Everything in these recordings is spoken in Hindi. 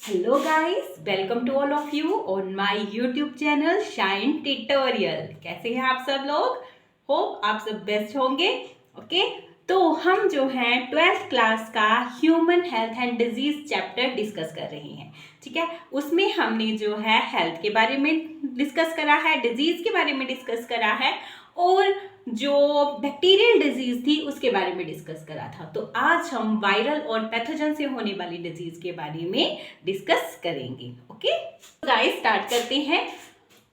Hello guys, welcome to all of you on my YouTube channel Shine Tutorial। कैसे हैं आप सब लोग? होप आप सब बेस्ट होंगे। ओके, तो हम जो हैं 12th क्लास का human health and disease chapter discuss कर रहे हैं। ठीक है, उसमें हमने जो है हेल्थ के बारे में डिस्कस करा है, डिजीज के बारे में डिस्कस करा है और जो बैक्टीरियल डिजीज थी उसके बारे में डिस्कस करा था। तो आज हम वायरल और पैथोजन से होने वाली डिजीज के बारे में डिस्कस करेंगे। ओके गाइस, स्टार्ट करते हैं।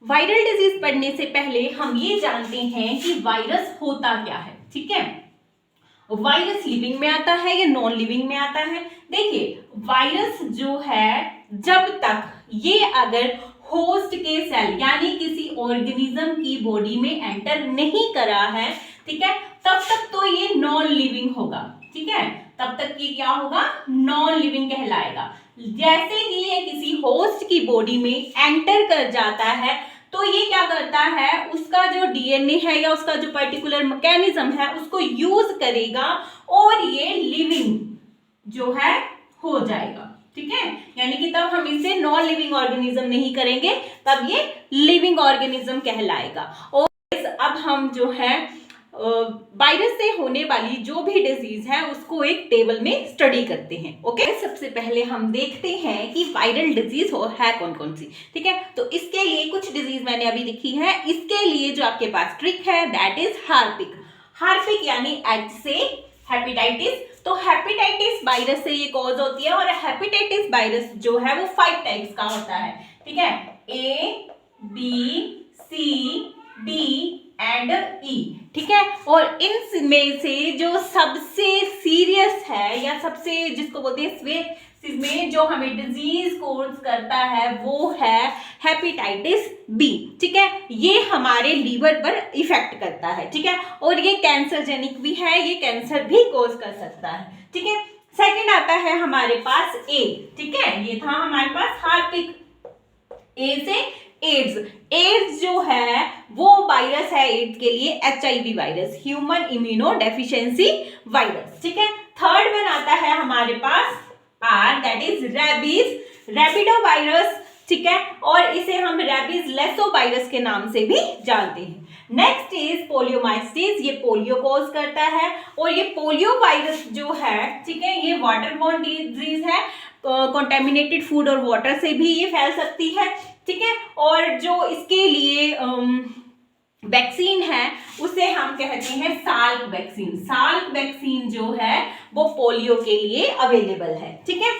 वायरल डिजीज पढ़ने से पहले हम ये जानते हैं कि वायरस होता क्या है। ठीक है, वायरस लिविंग में आता है या नॉन लिविंग में आता है? देखिए, वायरस जो है जब तक ये अगर होस्ट के सेल यानी किसी ऑर्गेनिज्म की बॉडी में एंटर नहीं करा है, ठीक है, तब तक तो ये नॉन लिविंग होगा। ठीक है, तब तक ये क्या होगा? नॉन लिविंग कहलाएगा। जैसे ही ये किसी होस्ट की बॉडी में एंटर कर जाता है तो ये क्या करता है, उसका जो डीएनए है या उसका जो पर्टिकुलर मैकेनिज्म है उसको यूज करेगा और ये लिविंग जो है हो जाएगा। ठीक है, यानी कि तब हम इसे नॉन लिविंग ऑर्गेनिज्म नहीं करेंगे, तब ये लिविंग ऑर्गेनिज्म कहलाएगा। और अब हम जो है वायरस से होने वाली जो भी डिजीज है उसको एक टेबल में स्टडी करते हैं। ओके, सबसे पहले हम देखते हैं कि वायरल डिजीज है कौन कौन सी। ठीक है, तो इसके लिए कुछ डिजीज मैंने अभी लिखी है। इसके लिए जो आपके पास ट्रिक है दैट इज हार्पिक। हार्पिक यानी एच से हेपेटाइटिस। तो हेपेटाइटिस वायरस से ये कॉज होती है और हेपेटाइटिस वायरस जो है वो 5 टाइप्स का होता है। ठीक है, A B C D and E. ठीक है, और इनमें से जो सबसे सीरियस है या सबसे जिसको बोलते हैं इसमें जो हमें डिजीज कोज करता है वो है हेपेटाइटिस बी। ठीक है, ये हमारे लीवर पर इफेक्ट करता है। ठीक है, और ये कैंसरजेनिक भी है, ये कैंसर भी कोज कर सकता है। ठीक है, सेकंड आता है हमारे पास ए। ठीक है, ये था हमारे पास हार्पिक। ए से एड्स। एड्स जो है वो वायरस है एड्स के लिए HIV virus, human immunodeficiency virus. ठीक है, थर्ड वन आता है हमारे पास R, that is rabies, rhabdovirus. ठीक है, और इसे हम रेबीज लेसो वायरस के नाम से भी जानते हैं। नेक्स्ट इज पोलियोमाइसिस, ये पोलियो कॉज करता है और ये पोलियो वायरस जो है, ठीक है, ये वाटरबोर्न डिजीज है। कंटेमिनेटेड फूड और वाटर से भी ये फैल सकती है। ठीक है, और जो इसके लिए वैक्सीन है उसे हम कहते हैं साल्क वैक्सीन। साल्क वैक्सीन जो है वो पोलियो के लिए अवेलेबल है। ठीक है,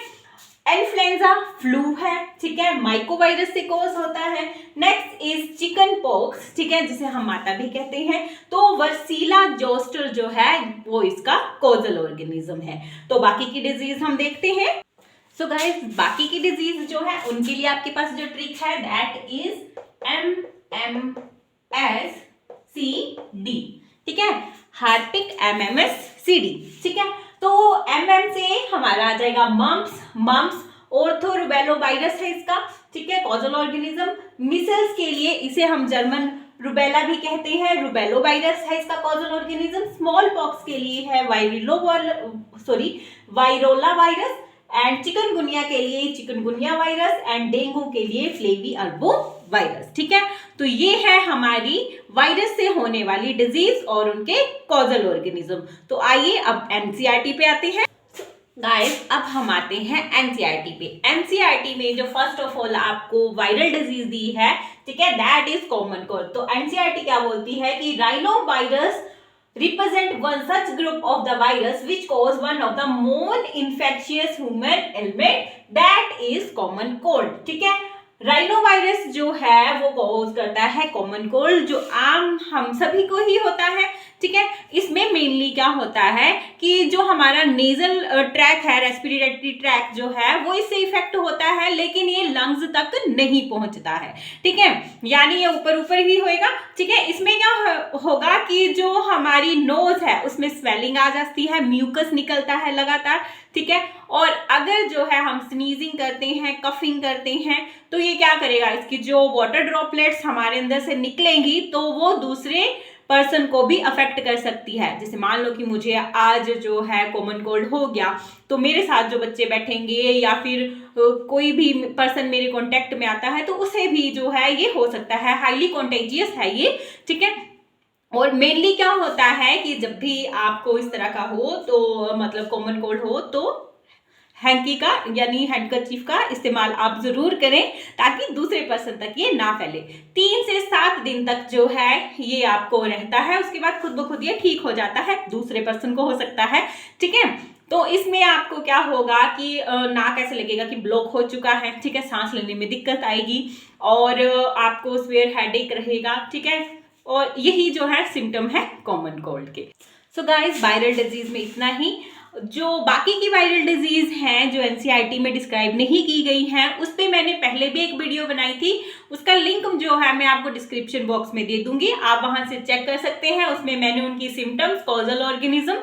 इन्फ्लुएंजा फ्लू है। ठीक है, माइकोवायरस से कॉज होता है। नेक्स्ट इज चिकन पॉक्स, ठीक है, जिसे हम माता भी कहते हैं। तो वर्सीला जोस्टर जो है वो इसका कॉजल ऑर्गेनिज्म है। तो बाकी की डिजीज हम देखते हैं। सो गाइस, बाकी की डिजीज जो है उनके लिए आपके पास जो ट्रिक है दैट इज MMSCD। ठीक है, हार्पिक MMSCD। ठीक है, तो MM से हमारा आ जाएगा मम्प्स ऑर्थो रुबेलो वायरस है इसका। ठीक है, कॉजल ऑर्गेनिज्म। मिसल्स के लिए इसे हम जर्मन रुबेला भी कहते हैं, रुबेलो वायरस है इसका कॉजल ऑर्गेनिज्म। स्मॉल पॉक्स के लिए है वायरोला वायरस एंड चिकनगुनिया के लिए चिकनगुनिया वायरस एंड डेंगू के लिए फ्लेवी अर्बो वायरस। ठीक है, तो ये है हमारी वायरस से होने वाली डिजीज और उनके कॉजल ऑर्गेनिज्म। तो आइए अब एनसीईआरटी पे आते हैं। गाइस, अब हम आते हैं एनसीईआरटी पे। एनसीईआरटी में जो फर्स्ट ऑफ ऑल आपको वायरल डिजीज दी है, ठीक है, दैट इज कॉमन कोल्ड। तो एनसीईआरटी क्या बोलती है कि rhino virus represent one such group of the virus which cause one of the more infectious human ailment that is common cold। ठीक है, राइनो वायरस जो है वो कॉज करता है कॉमन कोल्ड जो आम हम सभी को ही होता है। ठीक है, इसमें मेनली क्या होता है कि जो हमारा नेजल ट्रैक है, रेस्पिरेटरी ट्रैक जो है वो इससे इफेक्ट होता है, लेकिन ये लंग्स तक नहीं पहुंचता है। ठीक है, यानी ये ऊपर ऊपर ही होएगा। ठीक है, इसमें क्या होगा कि जो हमारी नोज है उसमें स्वेलिंग आ जाती है, म्यूकस निकलता है लगातार। ठीक है, और अगर जो है हम स्नीजिंग करते हैं, कफिंग करते हैं, तो ये क्या करेगा, इसकी जो वाटर ड्रॉपलेट्स हमारे अंदर से निकलेंगी तो वो दूसरे पर्सन को भी अफेक्ट कर सकती है। जैसे मान लो कि मुझे आज जो है कॉमन कोल्ड हो गया, तो मेरे साथ जो बच्चे बैठेंगे या फिर कोई भी पर्सन मेरे कांटेक्ट में आता है तो उसे भी जो है ये हो सकता है, हाईली कॉन्टेजियस है ये, ठीक है। और मेनली क्या होता है कि जब भी आपको इस तरह का हो, तो मतलब कॉमन कोल्ड हो, तो हैंकी का यानी हैंडकरचीफ का इस्तेमाल आप जरूर करें ताकि दूसरे पर्सन तक ये ना फैले। 3 से 7 दिन तक जो है ये आपको रहता है, उसके बाद खुद ब खुद ये ठीक हो जाता है, दूसरे पर्सन को हो सकता है, ठीक है। तो इसमें आपको क्या होगा कि नाक ऐसे लगेगा कि ब्लॉक हो चुका है, ठीक है, सांस लेने में दिक्कत आएगी और आपको सिवियर हेडेक रहेगा, ठीक है। और यही जो है सिम्टम है कॉमन कोल्ड के। सो गाइस, वायरल डिजीज में इतना ही। जो बाकी की वायरल डिजीज हैं जो एनसीईआरटी में डिस्क्राइब नहीं की गई हैं, उस पर मैंने पहले भी एक वीडियो बनाई थी, उसका लिंक जो है मैं आपको डिस्क्रिप्शन बॉक्स में दे दूंगी, आप वहां से चेक कर सकते हैं। उसमें मैंने उनकी सिम्टम्स, कॉजल ऑर्गेनिज्म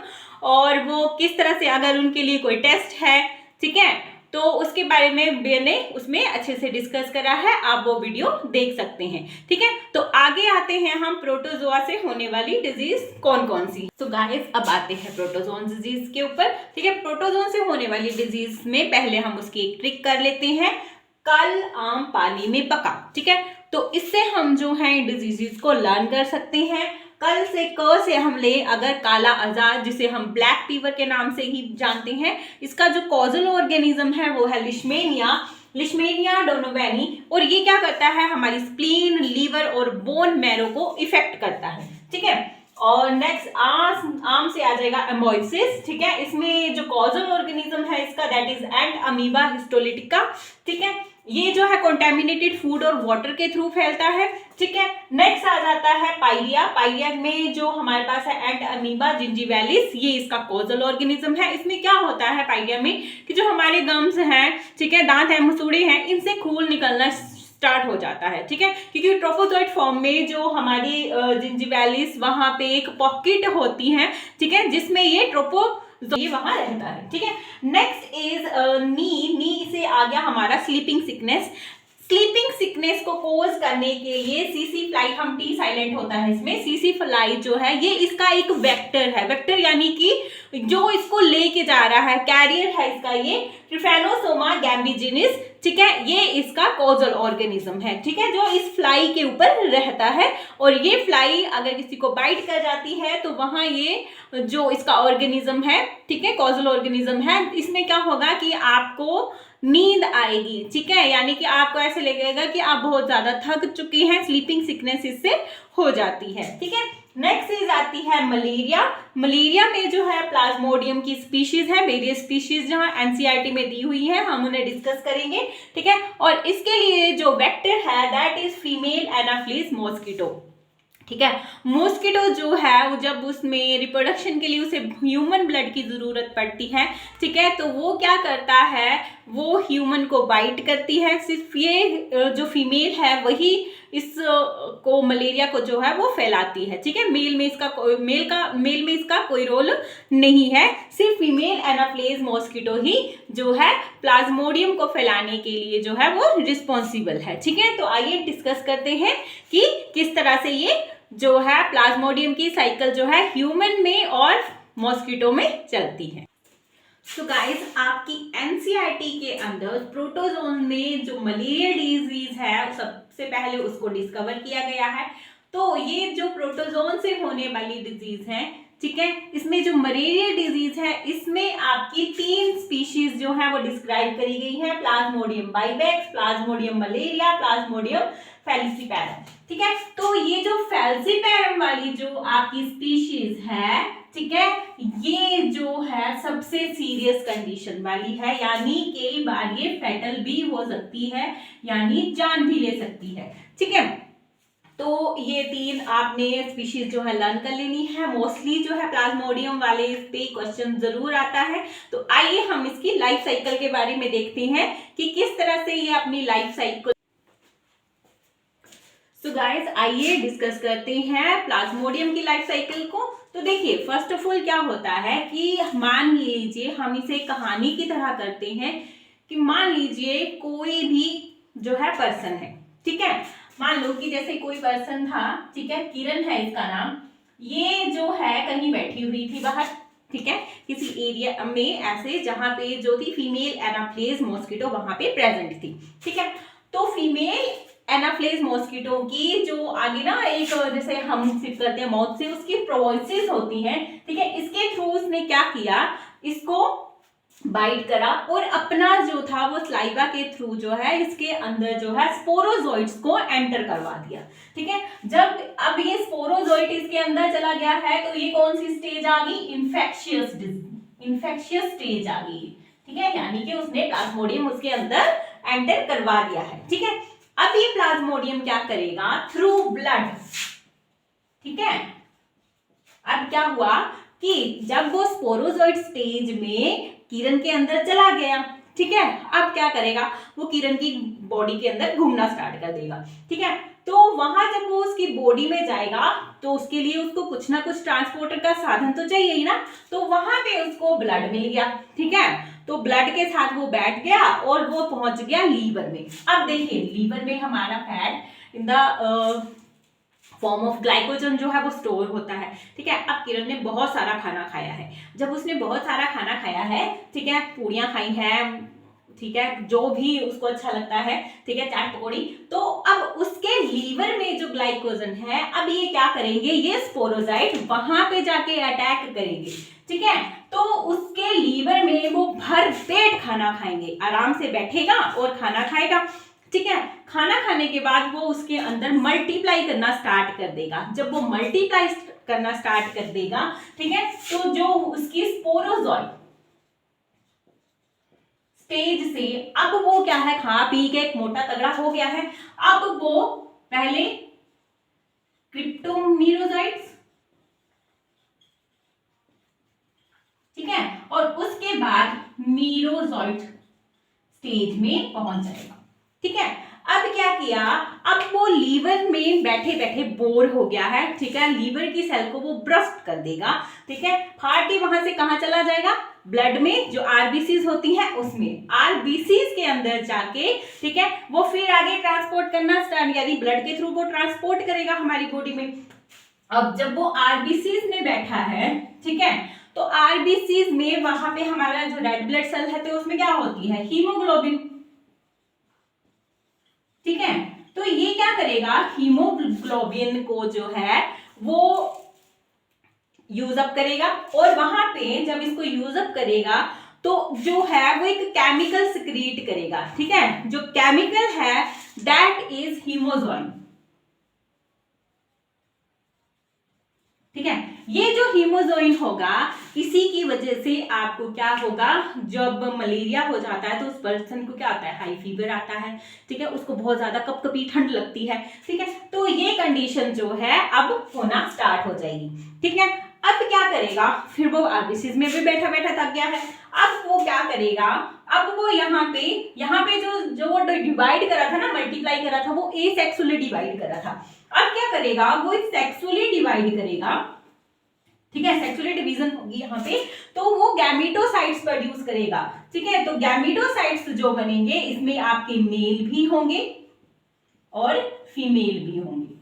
और वो किस तरह से अगर उनके लिए कोई टेस्ट है, ठीक है, तो उसके बारे में मैंने उसमें अच्छे से डिस्कस करा है, आप वो वीडियो देख सकते हैं, ठीक है। तो आगे आते हैं हम प्रोटोजोआ से होने वाली डिजीज कौन कौन सी। तो गाइस, अब आते हैं प्रोटोजोन डिजीज के ऊपर, ठीक है। प्रोटोजोन से होने वाली डिजीज में पहले हम उसकी एक ट्रिक कर लेते हैं। कल आम पानी में पका, ठीक है, तो इससे हम जो है डिजीजेस को लर्न कर सकते हैं। कल से क से हम ले अगर काला अजार, जिसे हम ब्लैक फीवर के नाम से ही जानते हैं, इसका जो कॉजल ऑर्गेनिज्म है वो है लिशमेनिया डोनोवेनी, और ये क्या करता है, हमारी स्प्लीन, लीवर और बोन मैरो को इफेक्ट करता है, ठीक है। और नेक्स्ट आम से आ जाएगा एम्बोइसिस, ठीक है। इसमें जो कॉजल ऑर्गेनिज्म है इसका that is and amoeba histolytica, ठीक है। ये जो है कॉन्टेमिनेटेड फूड और वाटर के थ्रू फैलता है, ठीक है। नेक्स्ट आ जाता है पाइलिया में जो हमारे पास है एंड अमीबा जिंजीवैलिस, ये इसका कॉजल ऑर्गेनिज्म है। इसमें क्या होता है पाइलिया में कि जो हमारे गम्स हैं, ठीक है, दांत हैं, मसूड़े हैं, इनसे खून निकलना स्टार्ट हो जाता है, ठीक है, क्योंकि ट्रोफोजोइट फॉर्म में जो हमारी जिंजीवैलिस वहां पे एक पॉकेट होती है, ठीक है, जिसमें ये वहां रहता है, ठीक है। नेक्स्ट इज नी से आ गया हमारा स्लीपिंग सिकनेस को कोज करने के लिए सीसी फ्लाई, हम टी साइलेंट होता है इसमें, सीसी फ्लाई जो है ये इसका एक वेक्टर है, वेक्टर यानी कि जो इसको लेके जा रहा है, कैरियर है इसका ये ट्रिफेनोसोमा गैम्बिजिनिस, ठीक है, ये इसका कॉजल ऑर्गेनिज्म है, ठीक है, जो इस फ्लाई के ऊपर रहता है। और ये फ्लाई अगर किसी को बाइट कर जाती है तो वहां ये जो इसका ऑर्गेनिज्म है, ठीक है, कॉजल ऑर्गेनिज्म है, इसमें क्या होगा कि आपको नींद आएगी, ठीक है, यानी कि आपको ऐसे लगेगा कि आप बहुत ज्यादा थक चुके हैं, स्लीपिंग सिकनेस इससे हो जाती है, ठीक है। नेक्स्ट चीज आती है मलेरिया में जो है प्लाज्मोडियम की स्पीशीज है, वेरियस स्पीशीज जहां एनसीईआरटी में दी हुई है, हम उन्हें डिस्कस करेंगे, ठीक है। और इसके लिए जो वेक्टर है that is female Anopheles mosquito, ठीक है। मॉस्किटो जो है वो जब उसमें रिप्रोडक्शन के लिए उसे ह्यूमन ब्लड की जरूरत पड़ती है, ठीक है, तो वो क्या करता है, वो ह्यूमन को बाइट करती है। सिर्फ ये जो फीमेल है वही इस को मलेरिया को जो है वो फैलाती है, ठीक है। मेल में इसका कोई रोल नहीं है, सिर्फ फीमेल एनाफिलिस मॉस्किटो ही जो है प्लाज्मोडियम को फैलाने के लिए जो है वो रिस्पॉन्सिबल है, ठीक है। तो आइए डिस्कस करते हैं कि किस तरह से ये जो है प्लाज्मोडियम की साइकिल जो है ह्यूमन में और मॉस्किटो में चलती है। तो गाइस, आपकी एनसीईआरटी के अंदर प्रोटोजोन में जो मलेरिया डिजीज है सबसे पहले उसको डिस्कवर किया गया है। तो ये जो प्रोटोजोन से होने वाली डिजीज है, ठीक है, इसमें जो मलेरिया डिजीज है इसमें आपकी 3 स्पीशीज जो है वो डिस्क्राइब करी गई है, प्लाज्मोडियम बाइवेक्स, प्लाज्मोडियम मलेरिया, प्लाज्मोडियम फैलिसिपैरम, ठीक है। तो ये जो फैलिसिपैरम वाली जो आपकी स्पीशीज है, ठीक है, ये जो है सबसे सीरियस कंडीशन वाली है, यानी कई बार ये फैटल भी हो सकती है, यानी जान भी ले सकती है, ठीक है। तो ये 3 आपने स्पीशीज जो है लर्न कर लेनी है। मोस्टली जो है प्लाज्मोडियम वाले इस पे क्वेश्चन जरूर आता है। तो आइए हम इसकी लाइफ साइकिल के बारे में देखते हैं कि किस तरह से ये अपनी लाइफ साइकिल। सो गाइस, आइए डिस्कस करते हैं प्लाज्मोडियम की लाइफ साइकिल को। तो देखिए, फर्स्ट ऑफ ऑल क्या होता है कि मान लीजिए हम इसे कहानी की तरह करते हैं कि मान लीजिए कोई भी जो है पर्सन है, ठीक है, मान लो कि जैसे कोई पर्सन था, ठीक है, किरण है इसका नाम, ये जो है कहीं बैठी हुई थी बाहर, ठीक है, किसी एरिया में ऐसे जहां पे जो थी फीमेल एनाफ्लेज मॉस्किटो वहां पे प्रेजेंट थी, ठीक है। तो फीमेल एनाफ्लेज मॉस्किटो की जो आगे ना एक जैसे हम सिप करते हैं माउथ से, उसकी प्रोवॉइसेस होती हैं, ठीक है। इसके थ्रू उसने क्या किया, इसको बाइट करा और अपना जो था वो स्लाइवा के थ्रू जो है इसके अंदर जो है स्पोरोजोइट्स को एंटर करवा दिया, ठीक है। जब अब ये स्पोरोजोइट इसके अंदर चला गया है तो ये कौन सी स्टेज आ गई, इन्फेक्शियस स्टेज आ गई, ठीक है। यानी कि उसने प्लाज्मोडियम उसके अंदर एंटर करवा दिया है, ठीक है। अब ये प्लाज्मोडियम क्या करेगा, थ्रू ब्लड, ठीक है। अब क्या हुआ कि जब वो स्पोरोजोइट स्टेज में किरण के अंदर चला गया, ठीक है, अब क्या करेगा, वो किरण की बॉडी के अंदर घूमना स्टार्ट कर देगा, ठीक है। तो वहां जब वो उसकी बॉडी में जाएगा तो उसके लिए उसको कुछ ना कुछ ट्रांसपोर्टर का साधन तो चाहिए ही ना, तो वहां पे उसको ब्लड मिल गया, ठीक है। तो ब्लड के साथ वो बैठ गया और वो पहुंच गया लीवर में। अब देखिए लीवर में हमारा fat in the form of glycogen जो है वो स्टोर होता है, ठीक है। अब किरण ने बहुत सारा खाना खाया है, जब उसने बहुत सारा खाना खाया है, ठीक है, पूड़ियां खाई हैं, ठीक है, जो भी उसको अच्छा लगता है, ठीक है, चाट पकौड़ी, तो अब उसके लीवर में जो ग्लाइकोजन है, अब ये क्या करेंगे, ये स्पोरोजाइट वहां पे जाके अटैक करेंगे, ठीक है। तो उसके लीवर में वो भर पेट खाना खाएंगे, आराम से बैठेगा और खाना खाएगा, ठीक है। खाना खाने के बाद वो उसके अंदर मल्टीप्लाई करना स्टार्ट कर देगा। जब वो मल्टीप्लाई करना स्टार्ट कर देगा, ठीक है, तो जो उसकी स्पोरोजोइट स्टेज से अब वो क्या है, खा पी के एक मोटा तगड़ा हो गया है, अब वो पहले क्रिप्टोमीरोजाइट्स, ठीक है, और उसके बाद मीरोजोइट स्टेज में पहुंच जाएगा, ठीक है। अब क्या किया, अब वो लीवर में बैठे बैठे बोर हो गया है, ठीक है, लीवर की सेल को वो ब्रस्ट कर देगा, ठीक है। फाड़ के वहां से कहां चला जाएगा, ब्लड में जो आरबीसीज होती हैं उसमें, आरबीसीज के अंदर जाके, ठीक है, वो फिर आगे ट्रांसपोर्ट करना स्टार्ट, यानी ब्लड के थ्रू वो ट्रांसपोर्ट करेगा हमारी बॉडी में। अब जब वो आरबीसीज में बैठा है, ठीक है, तो आरबीसीज में वहां पे हमारा जो रेड ब्लड सेल है तो उसमें क्या होती है, हीमोग्लोबिन, ठीक है। तो ये क्या करेगा, हीमोग्लोबिन को जो है वो यूज अप करेगा, और वहां पे जब इसको यूज अप करेगा तो जो है वो एक केमिकल सिक्रीट करेगा, ठीक है। जो केमिकल है दैट इज हीमोजोइन, ठीक है। ये जो हीमोजोइन होगा, इसी की वजह से आपको क्या होगा, जब मलेरिया हो जाता है तो उस पर्सन को क्या आता है, हाई फीवर आता है, ठीक है, उसको बहुत ज्यादा कपकपी ठंड लगती है, ठीक है। तो ये कंडीशन जो है अब होना स्टार्ट हो जाएगी, ठीक है। अब क्या करेगा, फिर वो आरबीसीज में भी बैठा बैठा थक गया है, अब वो क्या करेगा, अब वो यहाँ पे जो डिवाइड करा था ना, मल्टीप्लाई करा था, वो एसेक्सुअली डिवाइड करा था। अब क्या करेगा, वो सेक्सुअली डिवाइड करेगा, ठीक है, सेक्सुअली डिवीजन होगी यहाँ पे, तो वो गैमेटोसाइट्स प्रोड्यूस करेगा, ठीक है। तो गैमेटोसाइट्स जो बनेंगे इसमें आपके मेल भी होंगे और फीमेल भी होंगे,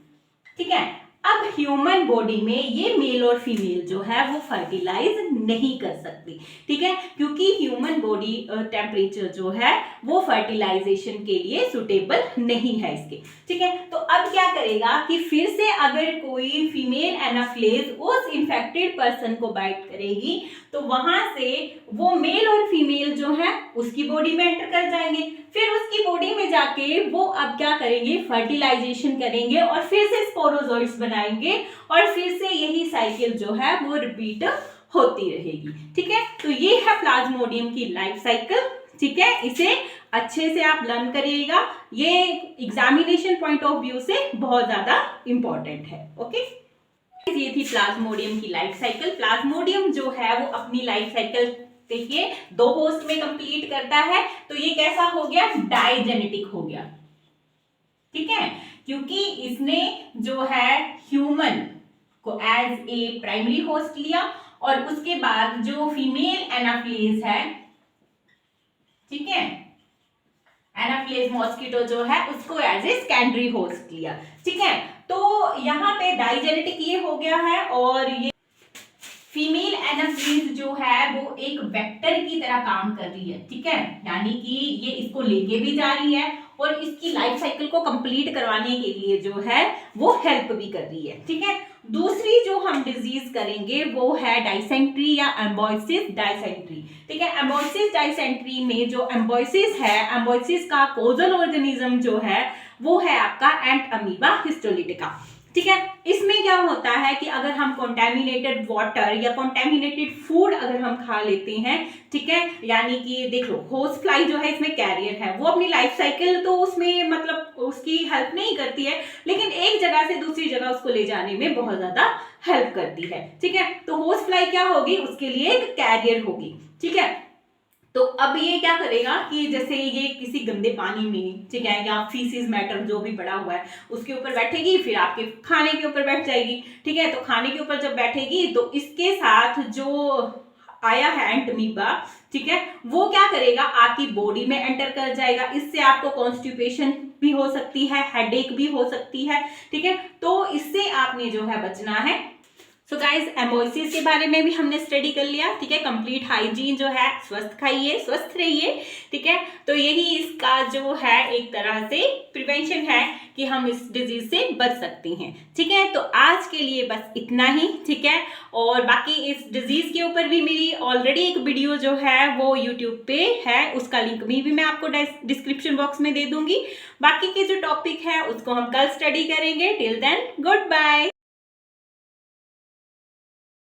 ठीक है। अब ह्यूमन बॉडी में ये मेल और फीमेल जो है वो फर्टिलाइज नहीं कर सकती, ठीक है, क्योंकि ह्यूमन बॉडी टेम्परेचर जो है वो फर्टिलाइजेशन के लिए सुटेबल नहीं है इसके, ठीक है। तो अब क्या करेगा कि फिर से अगर कोई फीमेल एनाफ्लेज उस इंफेक्टेड पर्सन को बाइट करेगी तो वहां से वो मेल और फीमेल जो है उसकी बॉडी में एंटर कर जाएंगे, फिर उसकी बॉडी में जाके वो अब क्या करेंगे, फर्टिलाइजेशन करेंगे और फिर से स्पोरोजोइट्स बनाएंगे और फिर से यही साइकिल जो है वो रिपीट होती रहेगी, ठीक है। तो ये है प्लाज्मोडियम की लाइफ साइकिल, ठीक है। इसे अच्छे से आप लर्न करिएगा, ये एग्जामिनेशन पॉइंट ऑफ व्यू से बहुत ज्यादा इंपॉर्टेंट है, ओके। ये थी प्लाज्मोडियम की लाइफ साइकिल। प्लाज्मोडियम जो है वो अपनी लाइफ साइकिल देखिए 2 होस्ट में कंप्लीट करता है, तो ये कैसा हो गया, डाइजेनेटिक हो गया, ठीक है, क्योंकि इसने जो है ह्यूमन को एज ए प्राइमरी होस्ट लिया और उसके बाद जो फीमेल एनाफ्लेज है, ठीक है, एनाफ्लेज मॉस्किटो जो है उसको एज ए सेकेंडरी होस्ट लिया, ठीक है। तो यहाँ पे डाइजेनेटिक ये हो गया है, और ये फीमेल एनाफीज जो है वो एक वेक्टर की तरह काम कर रही है, ठीक है, यानी कि ये इसको लेके भी जा रही है और इसकी लाइफ साइकिल को कंप्लीट करवाने के लिए जो है वो हेल्प भी कर रही है, ठीक है। दूसरी जो हम डिजीज करेंगे वो है डाइसेंट्री या एम्बोसिस डाइसेंट्री, ठीक है। एम्बोसिस डाइसेंट्री में जो एम्बोसिस है, एम्बोसिस का कोजल ऑर्गेनिज्म जो है वो है आपका एंट अमीबा हिस्टोलिटिका, ठीक है। इसमें क्या होता है कि अगर हम कॉन्टेमिनेटेड वाटर या कॉन्टेमिनेटेड फूड अगर हम खा लेते हैं, ठीक है, यानी कि देख लो होस्ट फ्लाई जो है इसमें कैरियर है, वो अपनी लाइफ साइकिल तो उसमें मतलब उसकी हेल्प नहीं करती है, लेकिन एक जगह से दूसरी जगह उसको ले जाने में बहुत ज्यादा हेल्प करती है, ठीक है। तो होस्ट फ्लाई क्या होगी, उसके लिए एक कैरियर होगी, ठीक है। तो अब ये क्या करेगा कि जैसे ये किसी गंदे पानी में, ठीक है, या फीसिस मैटर जो भी पड़ा हुआ है उसके ऊपर बैठेगी, फिर आपके खाने के ऊपर बैठ जाएगी, ठीक है। तो खाने के ऊपर जब बैठेगी तो इसके साथ जो आया है एंटमीबा, ठीक है, वो क्या करेगा, आपकी बॉडी में एंटर कर जाएगा, इससे आपको कॉन्स्टिपेशन भी हो सकती है, हेडेक भी हो सकती है, ठीक है। तो इससे आपने जो है बचना है। सो गाइज एम्बोसिस के बारे में भी हमने स्टडी कर लिया, ठीक है। कंप्लीट हाइजीन जो है, स्वस्थ खाइए स्वस्थ रहिए, ठीक है। तो यही इसका जो है एक तरह से प्रिवेंशन है कि हम इस डिजीज से बच सकते हैं, ठीक है। तो आज के लिए बस इतना ही, ठीक है। और बाकी इस डिजीज के ऊपर भी मेरी ऑलरेडी एक वीडियो जो है वो यूट्यूब पे है, उसका लिंक भी मैं आपको डिस्क्रिप्शन बॉक्स में दे दूंगी। बाकी के जो टॉपिक है उसको हम कल स्टडी करेंगे। Till then good bye.